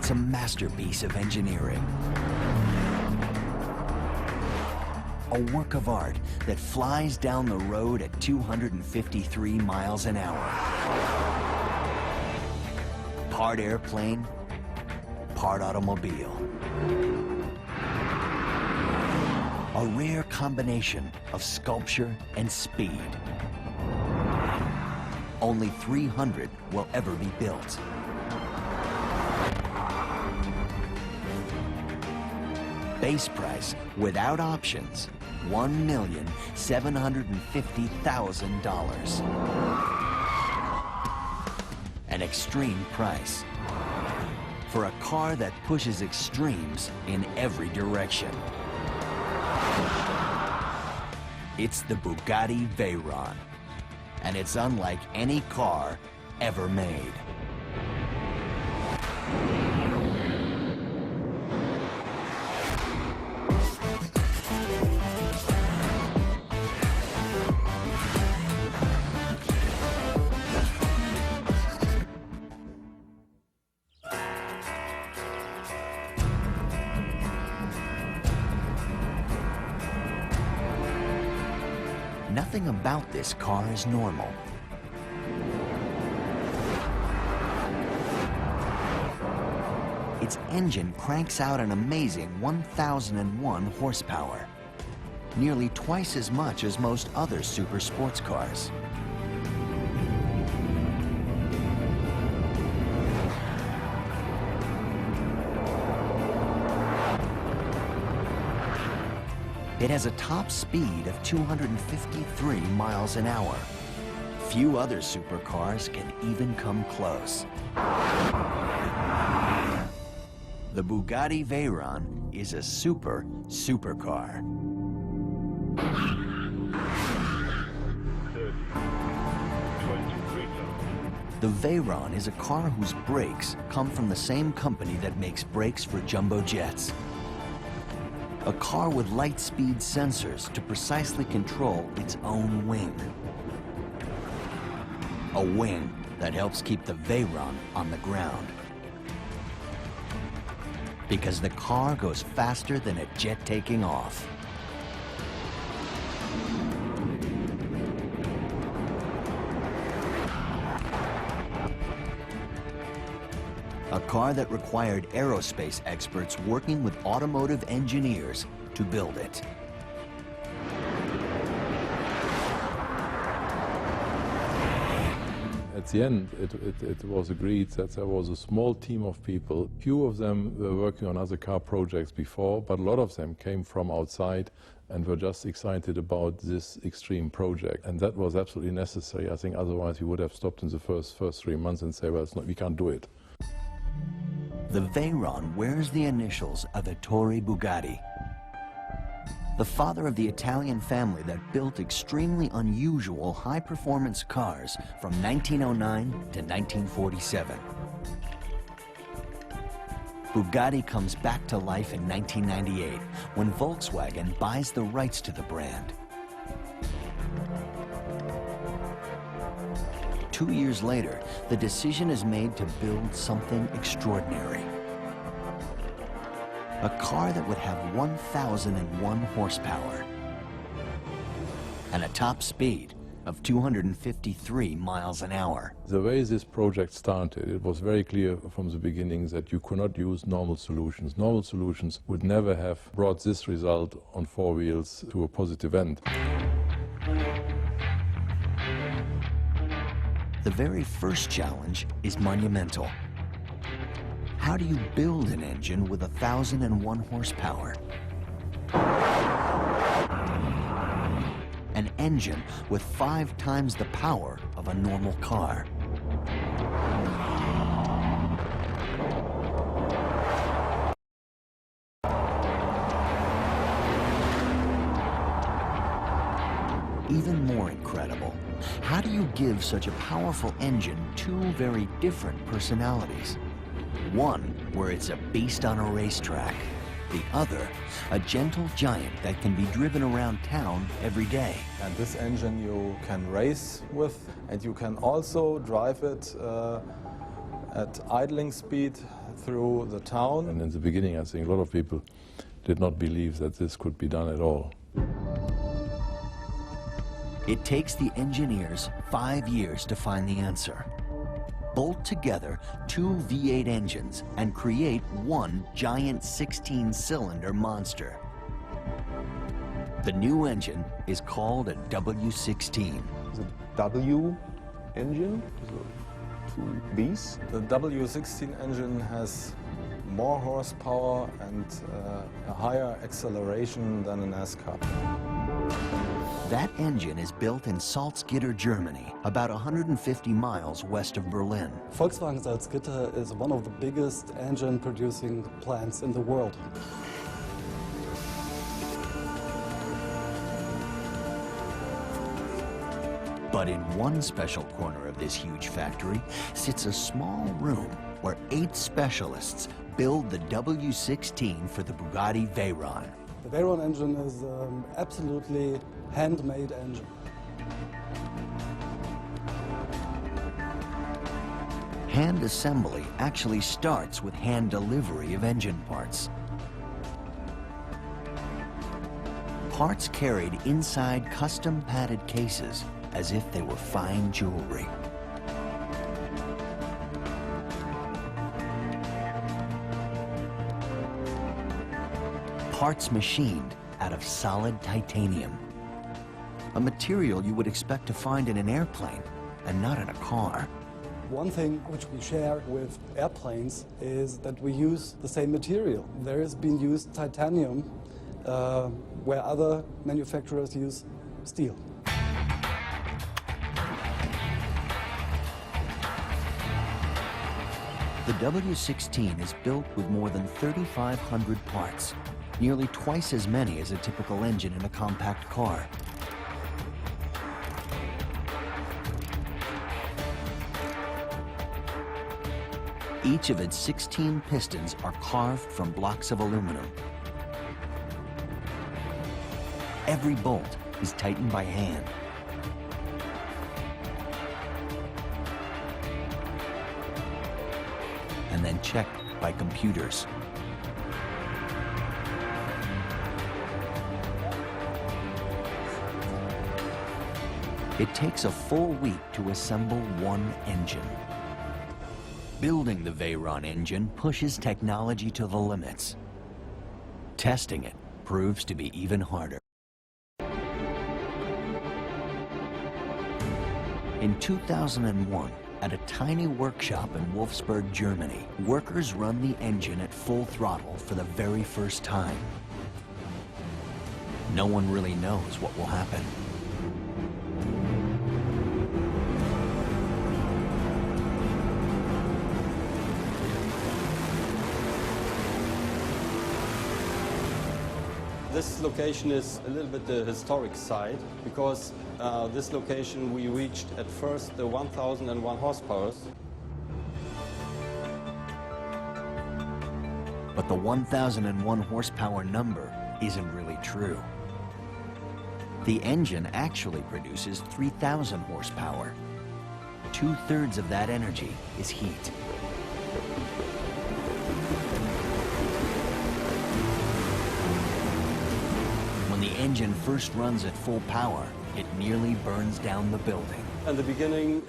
It's a masterpiece of engineering. A work of art that flies down the road at 253 miles an hour. Part airplane, part automobile. A rare combination of sculpture and speed. Only 300 will ever be built. Base price, without options, $1,750,000. An extreme price for a car that pushes extremes in every direction. It's the Bugatti VEYRON, and it's unlike any car ever made. Nothing about this car is normal. Its engine cranks out an amazing 1,001 horsepower, nearly twice as much as most other super sports cars. It has a top speed of 253 miles an hour. Few other supercars can even come close. The Bugatti VEYRON is a supercar. The VEYRON is a car whose brakes come from the same company that makes brakes for jumbo jets. A car with light-speed sensors to precisely control its own wing. A wing that helps keep the VEYRON on the ground. Because the car goes faster than a jet taking off. A car that required aerospace experts working with automotive engineers to build it. At the end, it was agreed that there was a small team of people. Few of them were working on other car projects before, but a lot of them came from outside and were just excited about this extreme project. And that was absolutely necessary. I think otherwise we would have stopped in the first 3 months and say, well, we can't do it. The VEYRON wears the initials of Ettore Bugatti, the father of the Italian family that built extremely unusual high-performance cars from 1909 to 1947. Bugatti comes back to life in 1998 when Volkswagen buys the rights to the brand. 2 years later, the decision is made to build something extraordinary. A car that would have 1,001 horsepower and a top speed of 253 miles an hour. The way this project started, it was very clear from the beginning that you could not use normal solutions. Normal solutions would never have brought this result on 4 wheels to a positive end. The very first challenge is monumental. How do you build an engine with 1,001 horsepower? An engine with 5 times the power of a normal car. Even more incredible, how do you give such a powerful engine 2 very different personalities? One where it's a beast on a racetrack, the other a gentle giant that can be driven around town every day. And this engine you can race with, and you can also drive it at idling speed through the town. And in the beginning, I think a lot of people did not believe that this could be done at all. It takes the engineers 5 years to find the answer. Bolt together 2 V8 engines and create one giant 16-cylinder monster. The new engine is called a W16. The W engine, so 2 Bs. The W16 engine has more horsepower and a higher acceleration than an S-Cup. That engine is built in Salzgitter, Germany, about 150 miles west of Berlin. Volkswagen Salzgitter is one of the biggest engine-producing plants in the world. But in one special corner of this huge factory sits a small room where 8 specialists build the W16 for the Bugatti VEYRON. The VEYRON engine is an absolutely handmade engine. Hand assembly actually starts with hand delivery of engine parts. Parts carried inside custom padded cases as if they were fine jewelry. Parts machined out of solid titanium, a material you would expect to find in an airplane and not in a car. One thing which we share with airplanes is that we use the same material. There has been used titanium where other manufacturers use steel. The W16 is built with more than 3,500 parts, nearly twice as many as a typical engine in a compact car. Each of its 16 pistons are carved from blocks of aluminum. Every bolt is tightened by hand. And then checked by computers. It takes a full week to assemble one engine. Building the VEYRON engine pushes technology to the limits. Testing it proves to be even harder. In 2001, at a tiny workshop in Wolfsburg, Germany, workers run the engine at full throttle for the very first time. No one really knows what will happen. This location is a little bit the historic side because this location we reached at first the 1001 horsepower. But the 1001 horsepower number isn't really true. The engine actually produces 3,000 horsepower. 2/3 of that energy is heat. When the engine first runs at full power, it nearly burns down the building. In the beginning,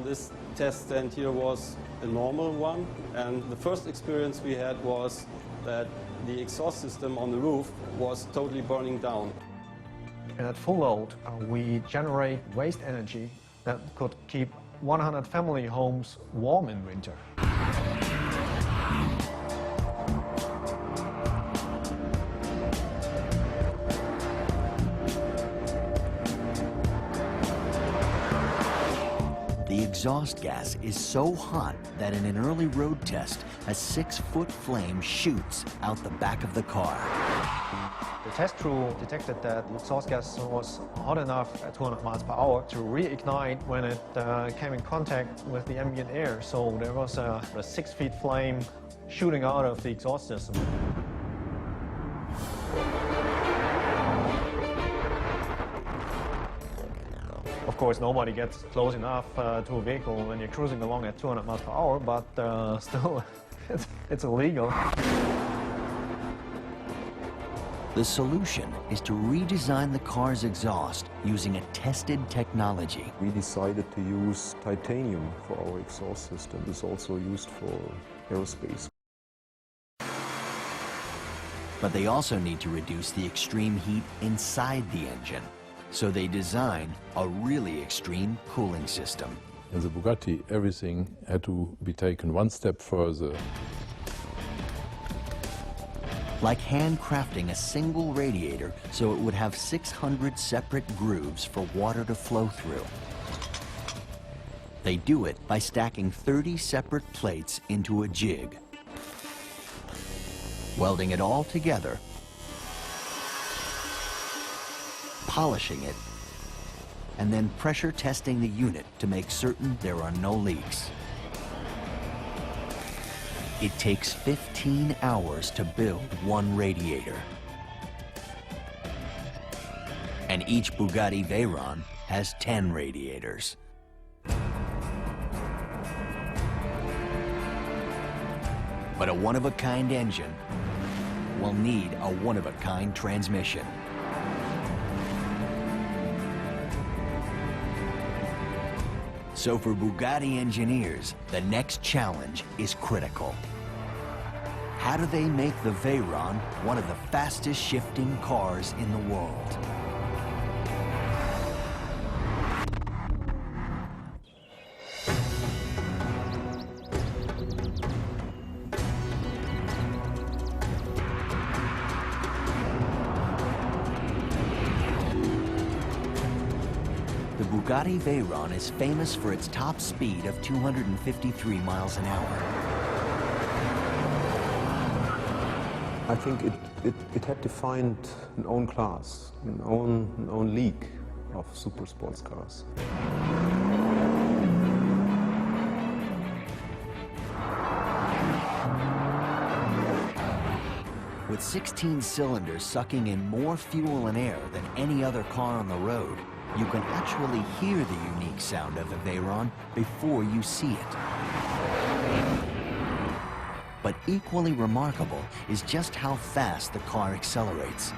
this test stand here was a normal one, and the first experience we had was that the exhaust system on the roof was totally burning down. And at full load, we generate waste energy that could keep 100 family homes warm in winter. The exhaust gas is so hot that in an early road test, a 6-foot flame shoots out the back of the car. The test crew detected that the exhaust gas was hot enough at 200 miles per hour to reignite when it came in contact with the ambient air. So there was a 6-foot flame shooting out of the exhaust system. Of course, nobody gets close enough to a vehicle when you're cruising along at 200 miles per hour, but still, it's illegal. The solution is to redesign the car's exhaust using a tested technology. We decided to use titanium for our exhaust system. It's also used for aerospace. But they also need to reduce the extreme heat inside the engine. So they design a really extreme cooling system. In the Bugatti, everything had to be taken one step further. Like handcrafting a single radiator so it would have 600 separate grooves for water to flow through. They do it by stacking 30 separate plates into a jig, welding it all together, polishing it, and then pressure testing the unit to make certain there are no leaks. It takes 15 hours to build one radiator. And each Bugatti VEYRON has 10 radiators. But a one-of-a-kind engine will need a one-of-a-kind transmission. So for Bugatti engineers, the next challenge is critical. How do they make the VEYRON one of the fastest shifting cars in the world? The Bugatti VEYRON is famous for its top speed of 253 miles an hour. I think it had defined an own class, an own league of super sports cars. With 16 cylinders sucking in more fuel and air than any other car on the road, you can actually hear the unique sound of the VEYRON before you see it. But equally remarkable is just how fast the car accelerates.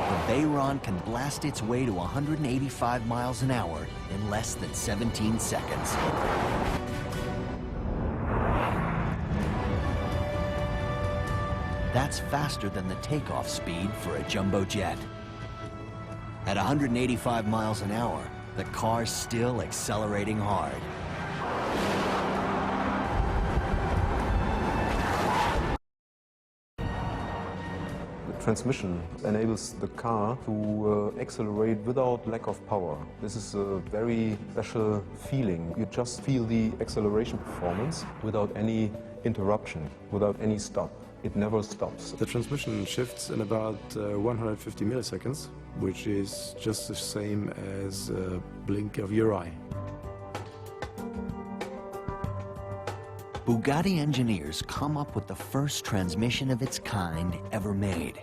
The VEYRON can blast its way to 185 miles an hour in less than 17 seconds. That's faster than the takeoff speed for a jumbo jet. At 185 miles an hour, the car's still accelerating hard. The transmission enables the car to accelerate without lack of power. This is a very special feeling. You just feel the acceleration performance without any interruption, without any stop. It never stops. The transmission shifts in about 150 milliseconds, which is just the same as a blink of your eye. Bugatti engineers come up with the first transmission of its kind ever made.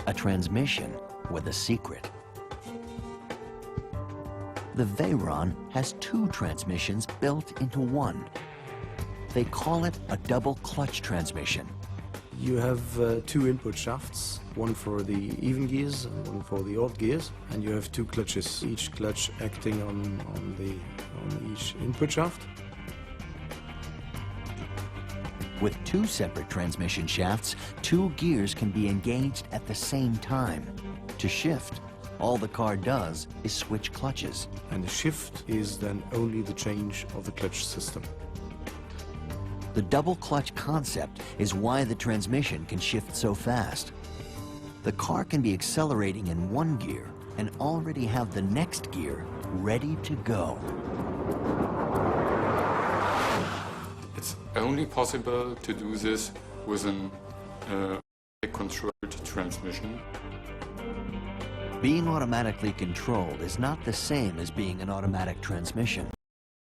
A transmission with a secret. The VEYRON has two transmissions built into one. They call it a double clutch transmission. You have two input shafts, one for the even gears and one for the odd gears, and you have two clutches, each clutch acting on each input shaft. With two separate transmission shafts, two gears can be engaged at the same time. To shift, all the car does is switch clutches. And the shift is then only the change of the clutch system. The double clutch concept is why the transmission can shift so fast. The car can be accelerating in one gear and already have the next gear ready to go. It's only possible to do this with a controlled transmission. Being automatically controlled is not the same as being an automatic transmission.